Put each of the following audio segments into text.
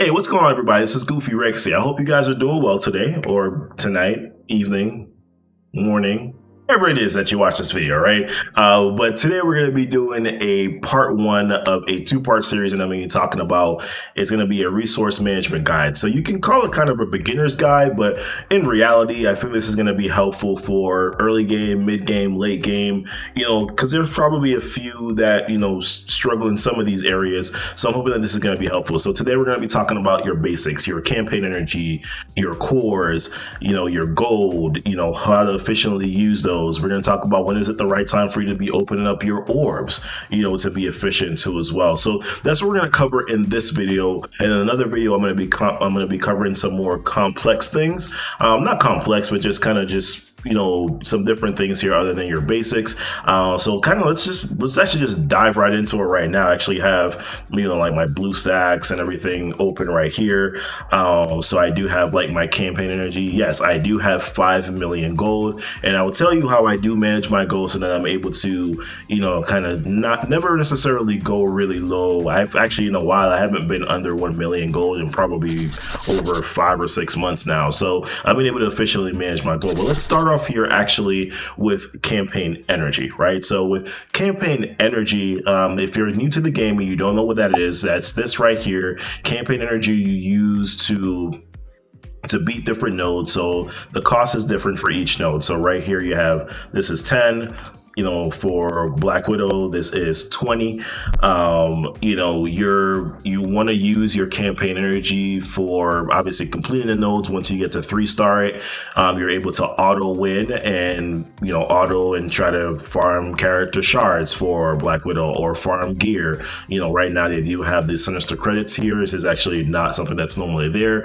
Hey, what's going on, everybody? This is Goofy Rexy. I hope you guys are doing well today, or tonight, evening, morning, whatever it is that you watch this video, right? But today we're going to be doing a part one of a two-part series, and I'm going to be talking about, it's going to be a resource management guide. So you can call it kind of a beginner's guide, but in reality, I think this is going to be helpful for early game, mid game, late game, because there's probably a few that, struggle in some of these areas. So I'm hoping that this is going to be helpful. So today we're going to be talking about your basics, your campaign energy, your cores, your gold, how to efficiently use those. We're going to talk about when is it the right time for you to be opening up your orbs, to be efficient too as well. So that's what we're going to cover in this video. And in another video, I'm going to be covering some more complex things. Not complex, but just kind of some different things here other than your basics. So kind of let's actually just dive right into it right now. I actually have, like my blue stacks and everything open right here. So I do have like my campaign energy. Yes, I do have 5 million gold, and I will tell you how I do manage my gold so that I'm able to, kind of never necessarily go really low. I've actually, in a while, I haven't been under 1 million gold in probably over 5 or 6 months now. So I've been able to efficiently manage my gold. But let's start off here actually with campaign energy, right? So with campaign energy, if you're new to the game and you don't know what that is, that's this right here. Campaign energy you use to beat different nodes. So the cost is different for each node. So right here you have, this is 10. For Black Widow, this is 20. You want to use your campaign energy for obviously completing the nodes. Once you get to 3-star it, you're able to auto win and auto and try to farm character shards for Black Widow or farm gear. Right now they do have the sinister credits here. This is actually not something that's normally there.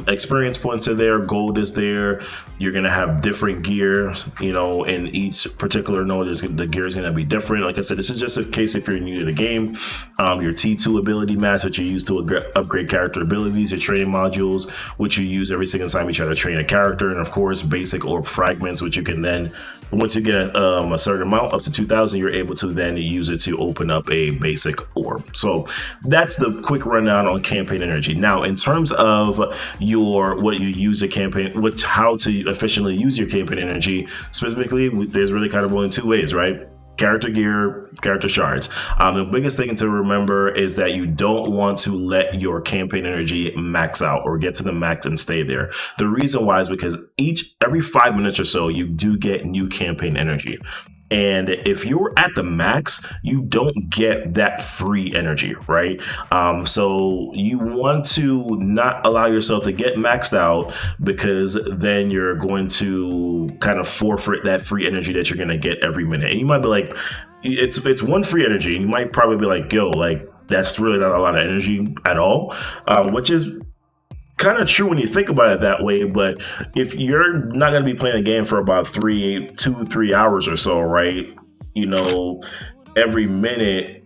Experience points are there, gold is there. You're gonna have different gear, in each particular node. The gear is going to be different. Like I said, this is just a case if you're new to the game. Your T2 ability mats, which you use to upgrade character abilities, your training modules, which you use every single time you try to train a character, and of course basic orb fragments, which you can then, once you get a certain amount up to 2,000, you're able to then use it to open up a basic orb. So that's the quick rundown on campaign energy. Now, in terms of what you use a campaign, how to efficiently use your campaign energy, specifically, there's really kind of only two ways, right? Character gear, character shards. The biggest thing to remember is that you don't want to let your campaign energy max out or get to the max and stay there. The reason why is because every 5 minutes or so, you do get new campaign energy. And if you're at the max, you don't get that free energy, right? So you want to not allow yourself to get maxed out, because then you're going to kind of forfeit that free energy that you're going to get every minute. And you might be like, it's one free energy. And you might probably be like, yo, like that's really not a lot of energy at all, which is kind of true when you think about it that way. But if you're not going to be playing a game for about 2-3 hours or so, right, every minute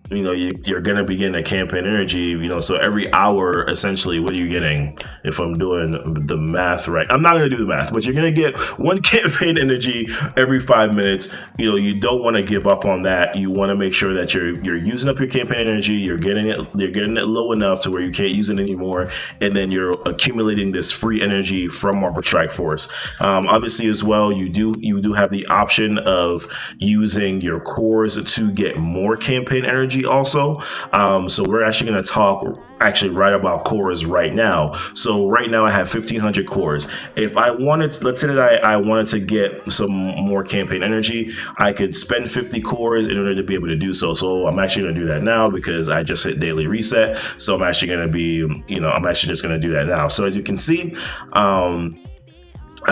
you're going to be getting a campaign energy, so every hour, essentially, what are you getting? If I'm doing the math right, I'm not going to do the math, but you're going to get one campaign energy every 5 minutes. You don't want to give up on that. You want to make sure that you're using up your campaign energy. You're getting it low enough to where you can't use it anymore. And then you're accumulating this free energy from Marvel Strike Force. Obviously as well, you do have the option of using your cores to get more campaign energy also. So we're actually going to talk right about cores right now. So right now I have 1,500 cores. If I wanted, let's say that I wanted to get some more campaign energy, I could spend 50 cores in order to be able to do so. So I'm actually going to do that now because I just hit daily reset. So I'm actually going to be, I'm actually just going to do that now. So as you can see, I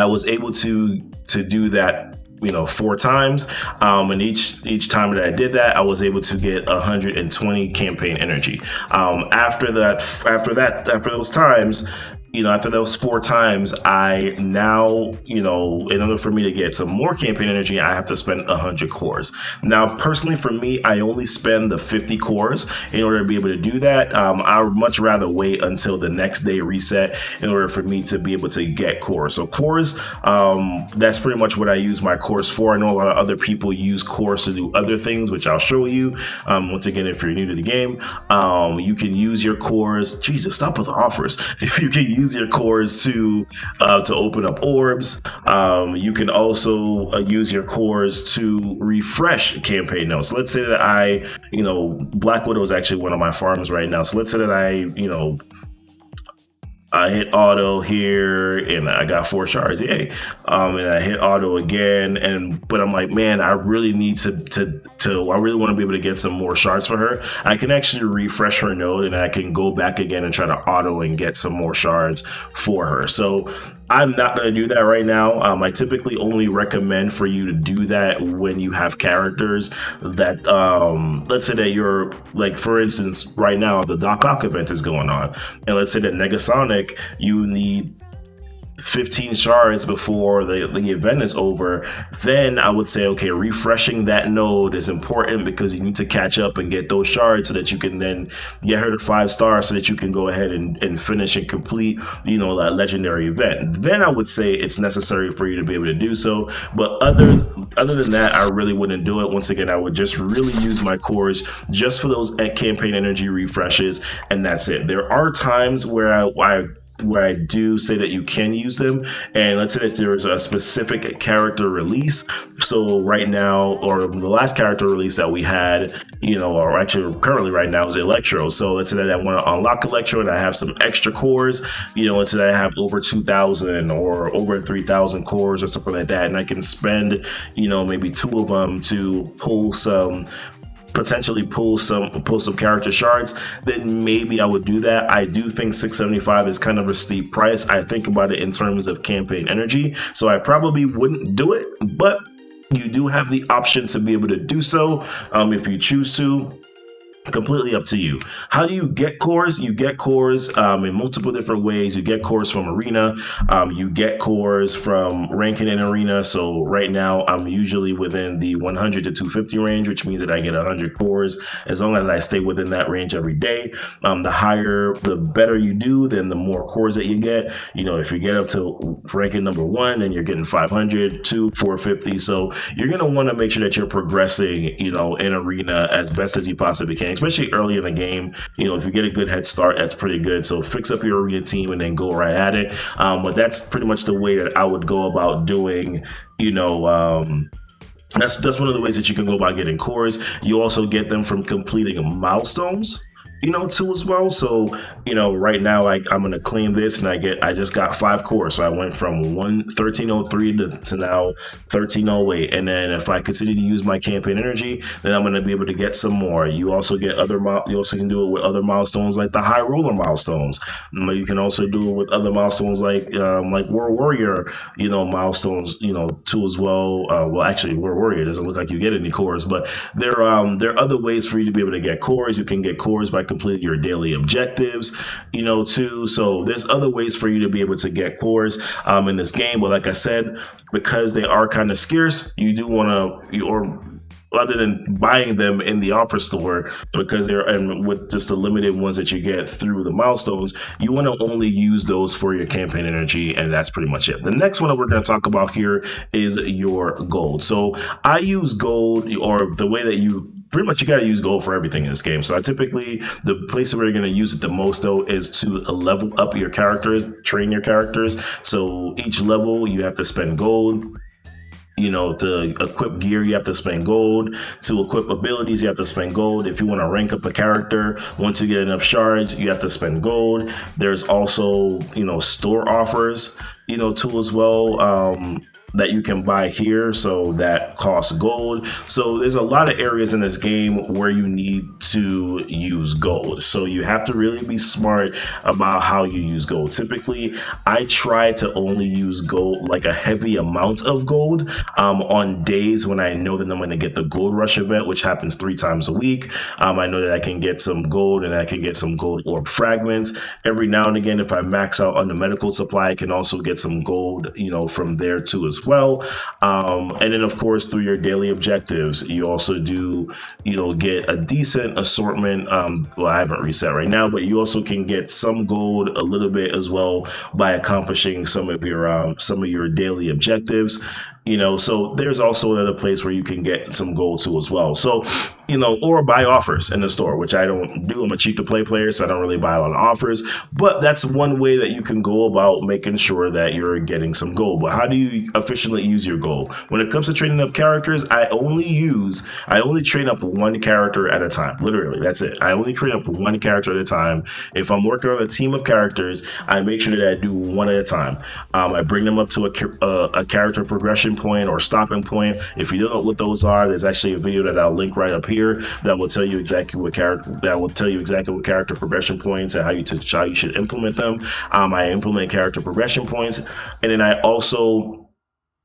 was able to do that 4 times, and each time that I did that, I was able to get 120 campaign energy. After those times, after those 4 times, I now, in order for me to get some more campaign energy, I have to spend 100 cores. Now, personally, for me, I only spend the 50 cores in order to be able to do that. I would much rather wait until the next day reset in order for me to be able to get cores. So cores, that's pretty much what I use my cores for. I know a lot of other people use cores to do other things, which I'll show you. Once again, if you're new to the game, you can use your cores. Jesus, stop with the offers. If you can use your cores to open up orbs. You can also use your cores to refresh campaign notes. So let's say that Black Widow is actually one of my farms right now. So let's say that I hit auto here and I got 4 shards, yay. And I hit auto again, but I'm like, man, I really need I really want to be able to get some more shards for her. I can actually refresh her node and I can go back again and try to auto and get some more shards for her. So I'm not going to do that right now. I typically only recommend for you to do that when you have characters that, let's say that you're, like, for instance, right now, the Doc Ock event is going on. And let's say that Negasonic, you need 15 shards before the event is over. Then I would say, okay, refreshing that node is important because you need to catch up and get those shards so that you can then get her to 5 stars so that you can go ahead and finish and complete, that legendary event. Then I would say it's necessary for you to be able to do so. But other than that, I really wouldn't do it. Once again, I would just really use my cores just for those campaign energy refreshes, and that's it. There are times where I do say that you can use them, and let's say that there's a specific character release. So right now, or the last character release that we had, or actually currently right now, is Electro. So let's say that I want to unlock Electro and I have some extra cores, let's say that I have over 2,000 or over 3,000 cores or something like that, and I can spend, maybe 2 of them to potentially pull some character shards, then maybe I would do that. I do think 675 is kind of a steep price. I think about it in terms of campaign energy, so I probably wouldn't do it, but you do have the option to be able to do so if you choose to. Completely up to you. How do you get cores? You get cores in multiple different ways. You get cores from Arena. You get cores from ranking in Arena. So right now I'm usually within the 100 to 250 range, which means that I get 100 cores as long as I stay within that range every day. The better you do, then the more cores that you get. If you get up to ranking number 1, then you're getting 500 to 450. So you're going to want to make sure that you're progressing, in Arena as best as you possibly can, especially early in the game. If you get a good head start, that's pretty good. So fix up your Arena team and then go right at it. But that's pretty much the way that I would go about doing, that's one of the ways that you can go about getting cores. You also get them from completing milestones, too, as well. So, right now I'm going to claim this and I just got 5 cores. So I went from 1303 to now 1308. And then if I continue to use my campaign energy, then I'm going to be able to get some more. You also get you also can do it with other milestones like the high roller milestones. You can also do it with other milestones like War Warrior, milestones, too, as well. Well, actually, War Warrior doesn't look like you get any cores, but there are other ways for you to be able to get cores. You can get cores by completing your daily objectives, too. So there's other ways for you to be able to get cores in this game. But like I said, because they are kind of scarce, you do want to, or other than buying them in the offer store, because and with just the limited ones that you get through the milestones, you want to only use those for your campaign energy, and that's pretty much it. The next one that we're going to talk about here is your gold. So I use gold, or the way that you got to use gold for everything in this game. So the place where you're going to use it the most, though, is to level up your characters, train your characters. So each level you have to spend gold. To equip gear, you have to spend gold. To equip abilities, you have to spend gold. If you want to rank up a character, once you get enough shards, you have to spend gold. There's also, store offers. tool as well. That you can buy here, so that costs gold. So there's a lot of areas in this game where you need to use gold, so you have to really be smart about how you use gold. Typically I try to only use gold, like a heavy amount of gold, on days when I know that I'm going to get the gold rush event, which happens 3 times a week. I know that I can get some gold, and I can get some gold orb fragments every now and again. If I max out on the medical supply, I can also get some gold, from there too as well. And then of course through your daily objectives, you also do, get a decent assortment. Well, I haven't reset right now, but you also can get some gold a little bit as well by accomplishing some of your daily objectives. So there's also another place where you can get some gold too as well. So, or buy offers in the store, which I don't do. I'm a cheap to play player, so I don't really buy a lot of offers, but that's one way that you can go about making sure that you're getting some gold. But how do you efficiently use your gold? When it comes to training up characters, I only train up one character at a time. Literally, that's it. I only train up one character at a time. If I'm working on a team of characters, I make sure that I do one at a time. I bring them up to a character progression point or stopping point. If you don't know what those are, there's actually a video that I'll link right up here that will tell you exactly what character progression points and how you should implement them. I implement character progression points, and then I also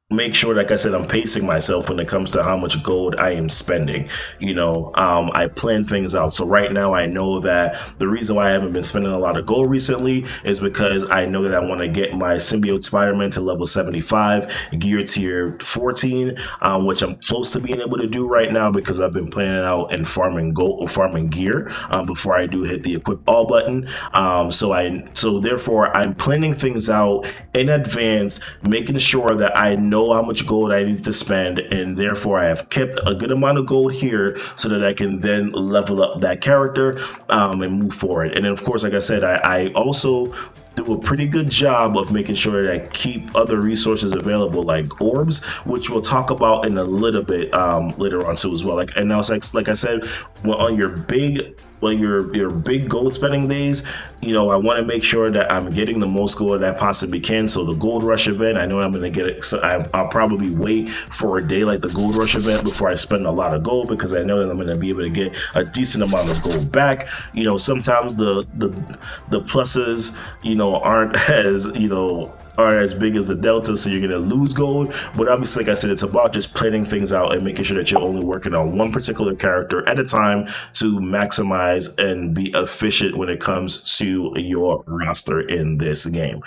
make sure, like I said, I'm pacing myself when it comes to how much gold I am spending. I plan things out. So right now I know that the reason why I haven't been spending a lot of gold recently is because I know that I want to get my symbiote Spider-Man to level 75, gear tier 14, which I'm close to being able to do right now because I've been planning out and farming gear before I do hit the equip all button. So therefore I'm planning things out in advance, making sure that I know how much gold I need to spend, and therefore I have kept a good amount of gold here so that I can then level up that character and move forward. And then of course, like I said, I also do a pretty good job of making sure that I keep other resources available, like orbs, which we'll talk about in a little bit later on too as well. Like I said, on your big gold spending days, I want to make sure that I'm getting the most gold that I possibly can. So the gold rush event, I know I'm going to get it. So I'll probably wait for a day like the gold rush event before I spend a lot of gold, because I know that I'm going to be able to get a decent amount of gold back. Sometimes the pluses, aren't as big as the delta, so you're going to lose gold. But obviously, like I said, it's about just planning things out and making sure that you're only working on one particular character at a time to maximize and be efficient when it comes to your roster in this game.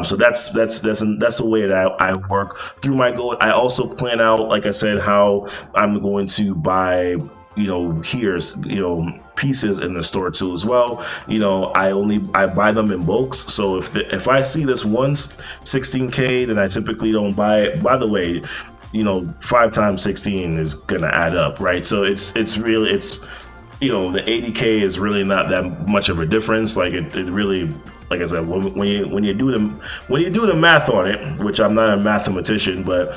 So that's the way that I work through my gold. I also plan out, like I said, how I'm going to buy pieces in the store too as well. I buy them in bulks. So if I see this one 16k, then I typically don't buy it. By the way, 5 times 16 is gonna add up, right? So it's really the 80k is really not that much of a difference. Like it really, like I said, when you do the math on it, which I'm not a mathematician, but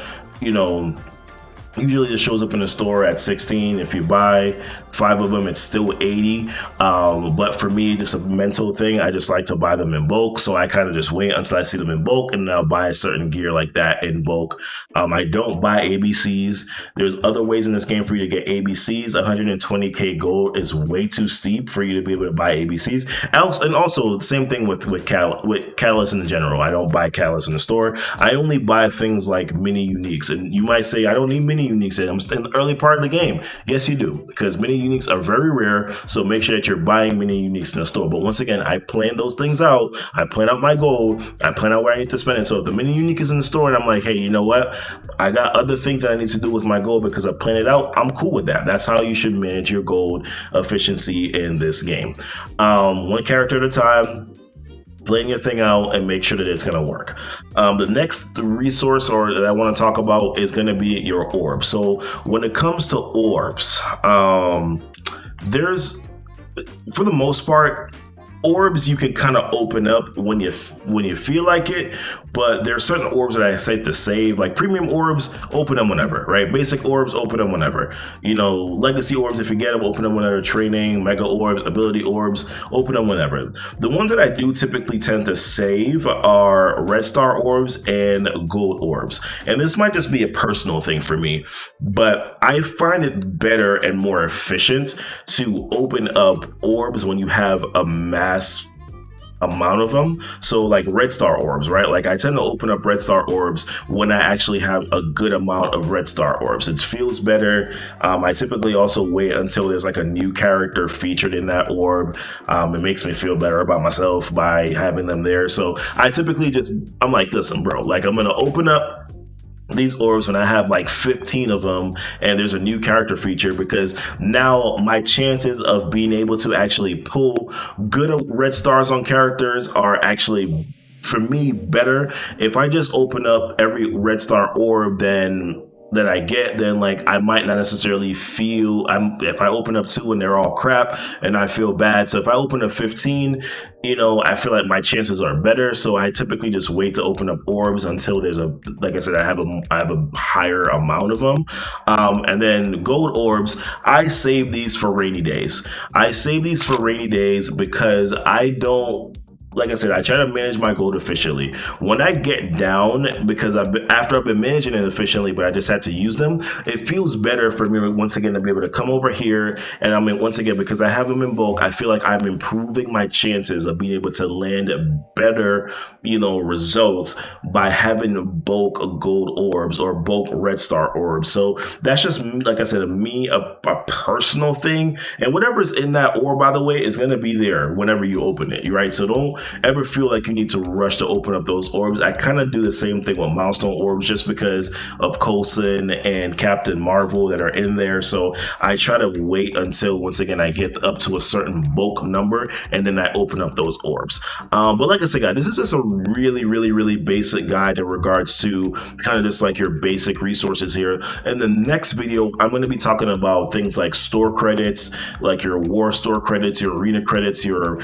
usually it shows up in the store at 16. If you buy 5 of them, it's still 80. But for me, just a mental thing, I just like to buy them in bulk. So I kind of just wait until I see them in bulk, and then I'll buy a certain gear like that in bulk. I don't buy ABCs. There's other ways in this game for you to get ABCs. 120k gold is way too steep for you to be able to buy ABCs. And also, the same thing with Catalyst in general. I don't buy Catalyst in the store. I only buy things like mini uniques. And you might say, I don't need mini uniques in the early part of the game. Yes, you do, because mini uniques are very rare. So make sure that you're buying mini uniques in the store. But once again, I plan those things out. I plan out my gold. I plan out where I need to spend it. So if the mini unique is in the store and I'm like, hey, you know what? I got other things that I need to do with my gold because I plan it out, I'm cool with that. That's how you should manage your gold efficiency in this game. One character at a time. Plan your thing out and make sure that it's going to work. The next resource that I want to talk about is going to be your orbs. So when it comes to orbs, there's, for the most part, orbs you can kind of open up when you feel like it, but there are certain orbs that I say to save. Like premium orbs, open them whenever, right? Basic orbs, open them whenever. You know, legacy orbs, if you get them, open them whenever. Training, mega orbs, ability orbs, open them whenever. The ones that I do typically tend to save are red star orbs and gold orbs, and this might just be a personal thing for me, but I find it better and more efficient to open up orbs when you have a mass amount of them. So like red star orbs, right? Like I tend to open up red star orbs when I actually have a good amount of red star orbs. It feels better. I typically also wait until there's like a new character featured in that orb. It makes me feel better about myself by having them there. So I typically I'm like, listen, bro, like I'm gonna open up these orbs when I have like 15 of them and there's a new character feature, because now my chances of being able to actually pull good red stars on characters are actually, for me, better. If I just open up every red star orb that I get, then like I might not necessarily feel, if I open up 2 and they're all crap and I feel bad. So if I open up 15, you know, I feel like my chances are better. So I typically just wait to open up orbs until there's like I said, I have a higher amount of them. And then gold orbs, I save these for rainy days. I save these for rainy days because like I said, I try to manage my gold efficiently. When I get down, because after I've been managing it efficiently, but I just had to use them, it feels better for me once again to be able to come over here. And once again, because I have them in bulk, I feel like I'm improving my chances of being able to land better, you know, results by having bulk gold orbs or bulk red star orbs. So that's just, like I said, a personal thing. And whatever's in that orb, by the way, is going to be there whenever you open it, right? So don't ever feel like you need to rush to open up those orbs. I kind of do the same thing with milestone orbs just because of Coulson and Captain Marvel that are in there. So I try to wait until, once again, I get up to a certain bulk number and then I open up those orbs. But like I said, guys, this is just a really basic guide in regards to kind of just like your basic resources here. In the next video, I'm going to be talking about things like store credits, like your war store credits, your arena credits, your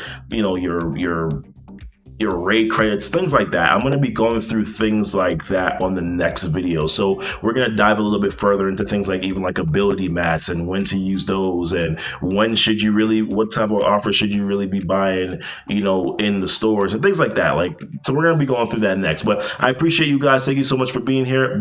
raid credits, things like that. I'm going to be going through things like that on the next video. So we're going to dive a little bit further into things like even like ability mats and when to use those, and what type of offer should you really be buying, you know, in the stores and things like that. So we're going to be going through that next. But I appreciate you guys. Thank you so much for being here.